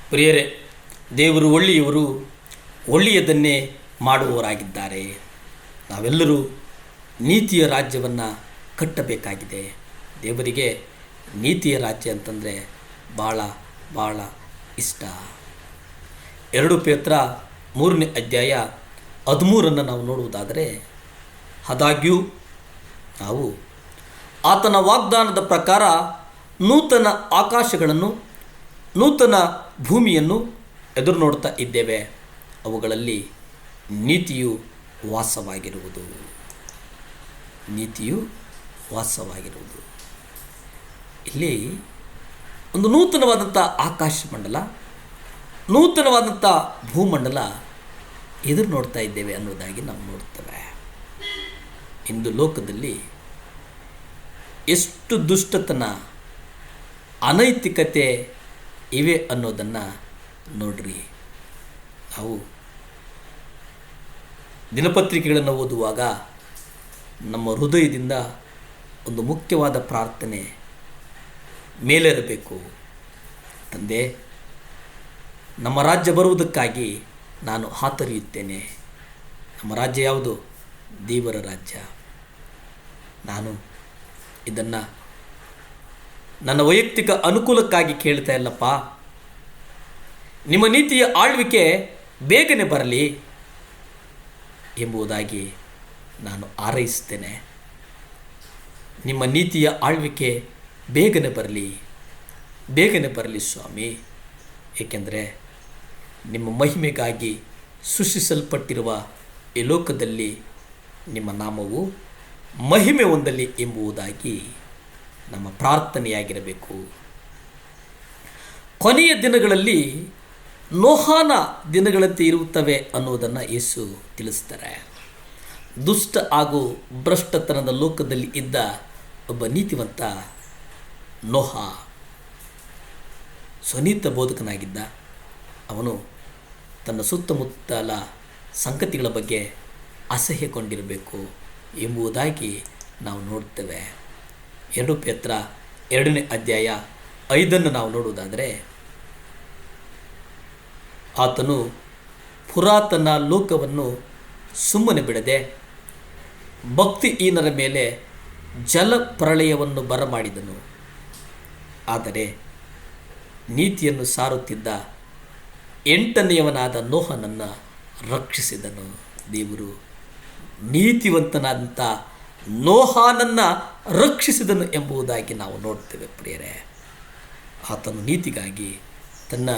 ಪ್ರಿಯರೇ, ದೇವರು ಒಳ್ಳೆಯವರು, ಒಳ್ಳೆಯದನ್ನೇ ಮಾಡುವವರಾಗಿದ್ದಾರೆ. ನಾವೆಲ್ಲರೂ ನೀತಿಯ ರಾಜ್ಯವನ್ನು ಕಟ್ಟಬೇಕಾಗಿದೆ. ದೇವರಿಗೆ ನೀತಿಯ ರಾಜ್ಯ ಅಂತಂದರೆ ಭಾಳ ಭಾಳ ಇಷ್ಟ. 2 ಪೇತ್ರ 3ನೇ ಅಧ್ಯಾಯ 13 ನಾವು ನೋಡುವುದಾದರೆ, ಆದಾಗ್ಯೂ ನಾವು ಆತನ ವಾಗ್ದಾನದ ಪ್ರಕಾರ ನೂತನ ಆಕಾಶಗಳನ್ನು ನೂತನ ಭೂಮಿಯನ್ನು ಎದುರು ನೋಡ್ತಾ ಇದ್ದೇವೆ. ಅವುಗಳಲ್ಲಿ ನೀತಿಯು ವಾಸವಾಗಿರುವುದು. ನೀತಿಯು ವಾಸವಾಗಿರುವುದು. ಇಲ್ಲಿ ಒಂದು ನೂತನವಾದಂಥ ಆಕಾಶ ಮಂಡಲ, ನೂತನವಾದಂಥ ಭೂಮಂಡಲ ಎದುರು ನೋಡ್ತಾ ಇದ್ದೇವೆ ಅನ್ನೋದಾಗಿ ನಾವು ನೋಡ್ತೇವೆ. ಇಂದು ಲೋಕದಲ್ಲಿ ಎಷ್ಟು ದುಷ್ಟತನ, ಅನೈತಿಕತೆ ಇವೆ ಅನ್ನೋದನ್ನು ನೋಡ್ರಿ. ನಾವು ದಿನಪತ್ರಿಕೆಗಳನ್ನು ಓದುವಾಗ ನಮ್ಮ ಹೃದಯದಿಂದ ಒಂದು ಮುಖ್ಯವಾದ ಪ್ರಾರ್ಥನೆ ಮೇಲೇರಬೇಕು. ತಂದೆ, ನಮ್ಮ ರಾಜ್ಯ ಬರುವುದಕ್ಕಾಗಿ ನಾನು ಹಾತೊರೆಯುತ್ತೇನೆ. ನಮ್ಮ ರಾಜ್ಯ ಯಾವುದು? ದೇವರ ರಾಜ್ಯ. ನಾನು ಇದನ್ನು ನನ್ನ ವೈಯಕ್ತಿಕ ಅನುಕೂಲಕ್ಕಾಗಿ ಕೇಳ್ತಾ ಇಲ್ಲಪ್ಪ. ನಿಮ್ಮ ನೀತಿಯ ಆಳ್ವಿಕೆ ಬೇಗನೆ ಬರಲಿ ಎಂಬುದಾಗಿ ನಾನು ಹಾರೈಸ್ತೇನೆ. ನಿಮ್ಮ ನೀತಿಯ ಆಳ್ವಿಕೆ ಬೇಗನೆ ಬರಲಿ, ಬೇಗನೆ ಬರಲಿ ಸ್ವಾಮಿ. ಏಕೆಂದರೆ ನಿಮ್ಮ ಮಹಿಮೆಗಾಗಿ ಸೃಷ್ಟಿಸಲ್ಪಟ್ಟಿರುವ ಈ ಲೋಕದಲ್ಲಿ ನಿಮ್ಮ ನಾಮವು ಮಹಿಮೆ ಹೊಂದಲಿ ಎಂಬುದಾಗಿ ನಮ್ಮ ಪ್ರಾರ್ಥನೆಯಾಗಿರಬೇಕು. ಕೊನೆಯ ದಿನಗಳಲ್ಲಿ ನೋಹನ ದಿನಗಳಂತೆ ಇರುತ್ತವೆ ಅನ್ನೋದನ್ನು ಯೇಸು ತಿಳಿಸ್ತಾರೆ. ದುಷ್ಟ ಹಾಗೂ ಭ್ರಷ್ಟತನದ ಲೋಕದಲ್ಲಿ ಇದ್ದ ಒಬ್ಬ ನೀತಿವಂತ ನೋಹ ಸ್ವನೀತ ಬೋಧಕನಾಗಿದ್ದ. ಅವನು ತನ್ನ ಸುತ್ತಮುತ್ತಲ ಸಂಗತಿಗಳ ಬಗ್ಗೆ ಅಸಹ್ಯಗೊಂಡಿರಬೇಕು ಎಂಬುದಾಗಿ ನಾವು ನೋಡ್ತೇವೆ. 2 ಪೇತ್ರ 2ನೇ ಅಧ್ಯಾಯ 5 ನಾವು ನೋಡುವುದಾದರೆ, ಆತನು ಪುರಾತನ ಲೋಕವನ್ನು ಸುಮ್ಮನೆ ಬಿಡದೆ ಭಕ್ತಿಹೀನರ ಮೇಲೆ ಜಲಪ್ರಳಯವನ್ನು ಬರಮಾಡಿದನು. ಆದರೆ ನೀತಿಯನ್ನು ಸಾರುತ್ತಿದ್ದ 8ನೇಯವನಾದ ನೋಹನನ್ನು ರಕ್ಷಿಸಿದನು. ದೇವರು ನೀತಿವಂತನಾದಂಥ ನೋಹನನ್ನು ರಕ್ಷಿಸಿದನು ಎಂಬುದಾಗಿ ನಾವು ನೋಡ್ತೇವೆ. ಪ್ರಿಯರೇ, ಆತನು ನೀತಿಗಾಗಿ ತನ್ನ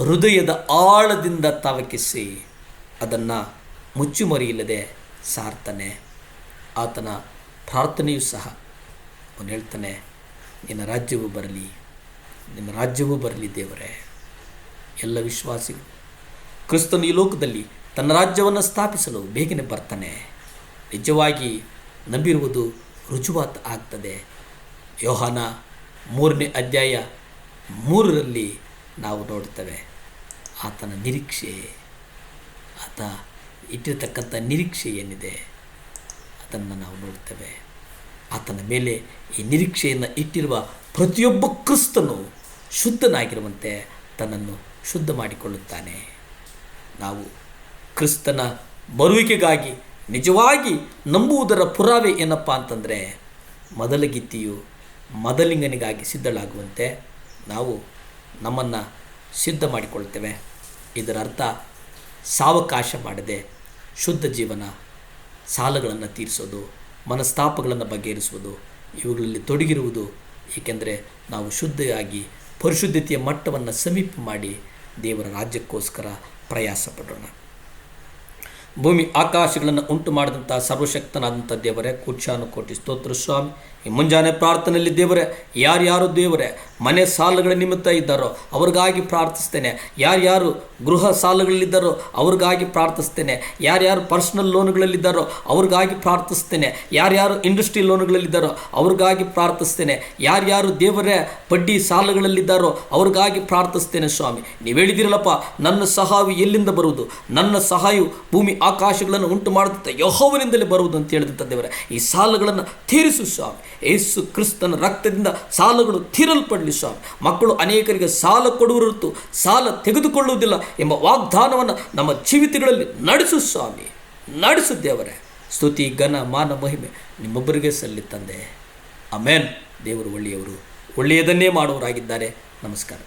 ಹೃದಯದ ಆಳದಿಂದ ತವಕಿಸಿ ಅದನ್ನು ಮುಚ್ಚುಮರಿಯಿಲ್ಲದೆ ಸಾರ್ತಾನೆ. ಆತನ ಪ್ರಾರ್ಥನೆಯೂ ಸಹ ಅವನು ಹೇಳ್ತಾನೆ, ನಿನ್ನ ರಾಜ್ಯವೂ ಬರಲಿ, ನಿನ್ನ ರಾಜ್ಯವೂ ಬರಲಿ ದೇವರೇ. ಎಲ್ಲ ವಿಶ್ವಾಸಿಗಳು ಕ್ರಿಸ್ತನು ಈ ಲೋಕದಲ್ಲಿ ತನ್ನ ರಾಜ್ಯವನ್ನು ಸ್ಥಾಪಿಸಲು ಬೇಗನೆ ಬರ್ತಾನೆ. ನಿಜವಾಗಿ ನಂಬಿರುವುದು ರುಜುವಾತು ಆಗ್ತದೆ. ಯೋಹಾನ 3ನೇ ಅಧ್ಯಾಯ 3ರಲ್ಲಿ ನಾವು ನೋಡ್ತೇವೆ ಆತನ ನಿರೀಕ್ಷೆ, ಆತ ಇಟ್ಟಿರತಕ್ಕಂಥ ನಿರೀಕ್ಷೆ ಏನಿದೆ ಅದನ್ನು ನಾವು ನೋಡ್ತೇವೆ. ಆತನ ಮೇಲೆ ಈ ನಿರೀಕ್ಷೆಯನ್ನು ಇಟ್ಟಿರುವ ಪ್ರತಿಯೊಬ್ಬ ಕ್ರಿಸ್ತನು ಶುದ್ಧನಾಗಿರುವಂತೆ ತನ್ನನ್ನು ಶುದ್ಧ ಮಾಡಿಕೊಳ್ಳುತ್ತಾನೆ. ನಾವು ಕ್ರಿಸ್ತನ ಬರುವಿಕೆಗಾಗಿ ನಿಜವಾಗಿ ನಂಬುವುದರ ಪುರಾವೆ ಏನಪ್ಪ ಅಂತಂದರೆ, ಮೊದಲ ಗೀತೆಯು ಮೊದಲಿಂಗನಿಗಾಗಿ ಸಿದ್ಧಳಾಗುವಂತೆ ನಾವು ನಮ್ಮನ್ನು ಸಿದ್ಧ ಮಾಡಿಕೊಳ್ತೇವೆ. ಇದರ ಅರ್ಥ ಸಾವಕಾಶ ಮಾಡದೆ ಶುದ್ಧ ಜೀವನ, ಸಾಲಗಳನ್ನು ತೀರಿಸೋದು, ಮನಸ್ತಾಪಗಳನ್ನು ಬಗೆಹರಿಸುವುದು, ಇವುಗಳಲ್ಲಿ ತೊಡಗಿರುವುದು. ಏಕೆಂದರೆ ನಾವು ಶುದ್ಧಿಯಾಗಿ ಪರಿಶುದ್ಧತೆಯ ಮಟ್ಟವನ್ನು ಸಮೀಪ ಮಾಡಿ ದೇವರ ರಾಜ್ಯಕ್ಕೋಸ್ಕರ ಪ್ರಯಾಸ ಪಡೋಣ. ಭೂಮಿ ಆಕಾಶಗಳನ್ನು ಉಂಟು ಮಾಡಿದಂಥ ಸರ್ವಶಕ್ತನಾದಂಥ ದೇವರೇ, ಕೋಟ್ಯಾನುಕೋಟಿ ಸ್ತೋತ್ರ ಸ್ವಾಮಿ. ಈ ಮುಂಜಾನೆ ಪ್ರಾರ್ಥನೆಯಲ್ಲಿ ದೇವರೇ, ಯಾರ್ಯಾರು ದೇವರೇ ಮನೆ ಸಾಲಗಳ ನಿಮಿತ್ತ ಇದ್ದಾರೋ ಅವ್ರಿಗಾಗಿ ಪ್ರಾರ್ಥಿಸ್ತೇನೆ. ಯಾರ್ಯಾರು ಗೃಹ ಸಾಲಗಳಲ್ಲಿದ್ದಾರೋ ಅವ್ರಿಗಾಗಿ ಪ್ರಾರ್ಥಿಸ್ತೇನೆ. ಯಾರ್ಯಾರು ಪರ್ಸ್ನಲ್ ಲೋನ್ಗಳಲ್ಲಿದ್ದಾರೋ ಅವ್ರಿಗಾಗಿ ಪ್ರಾರ್ಥಿಸ್ತೇನೆ. ಯಾರ್ಯಾರು ಇಂಡಸ್ಟ್ರಿ ಲೋನ್ಗಳಲ್ಲಿದ್ದಾರೋ ಅವ್ರಿಗಾಗಿ ಪ್ರಾರ್ಥಿಸ್ತೇನೆ. ಯಾರ್ಯಾರು ದೇವರೇ ಬಡ್ಡಿ ಸಾಲಗಳಲ್ಲಿದ್ದಾರೋ ಅವ್ರಿಗಾಗಿ ಪ್ರಾರ್ಥಿಸ್ತೇನೆ ಸ್ವಾಮಿ. ನೀವು ಹೇಳಿದಿರಲ್ಲಪ್ಪ, ನನ್ನ ಸಹಾಯವು ಎಲ್ಲಿಂದ ಬರುವುದು? ನನ್ನ ಸಹಾಯವು ಭೂಮಿ ಆಕಾಶಗಳನ್ನು ಉಂಟು ಮಾಡಿದಂಥ ಯೆಹೋವನಿಂದಲೇ ಬರುವುದು ಅಂತ ಹೇಳಿದಂಥ ದೇವರೇ, ಈ ಸಾಲಗಳನ್ನು ತೀರಿಸು ಸ್ವಾಮಿ. ಯೇಸು ಕ್ರಿಸ್ತನ ರಕ್ತದಿಂದ ಸಾಲಗಳು ತೀರಲ್ಪಡಲಿ ಸ್ವಾಮಿ. ಮಕ್ಕಳು ಅನೇಕರಿಗೆ ಸಾಲ ಕೊಡುವರು, ಸಾಲ ತೆಗೆದುಕೊಳ್ಳುವುದಿಲ್ಲ ಎಂಬ ವಾಗ್ದಾನವನ್ನು ನಮ್ಮ ಜೀವಿತಗಳಲ್ಲಿ ನಡೆಸು ಸ್ವಾಮಿ, ನಡೆಸು ದೇವರೇ. ಸ್ತುತಿ, ಘನ, ಮಾನ, ಮಹಿಮೆ ನಿಮ್ಮೊಬ್ಬರಿಗೆ ಸಲ್ಲಿ ತಂದೆ. ಆಮೆನ್. ದೇವರು ಒಳ್ಳೆಯವರು, ಒಳ್ಳೆಯದನ್ನೇ ಮಾಡುವವರಾಗಿದ್ದಾರೆ. ನಮಸ್ಕಾರ.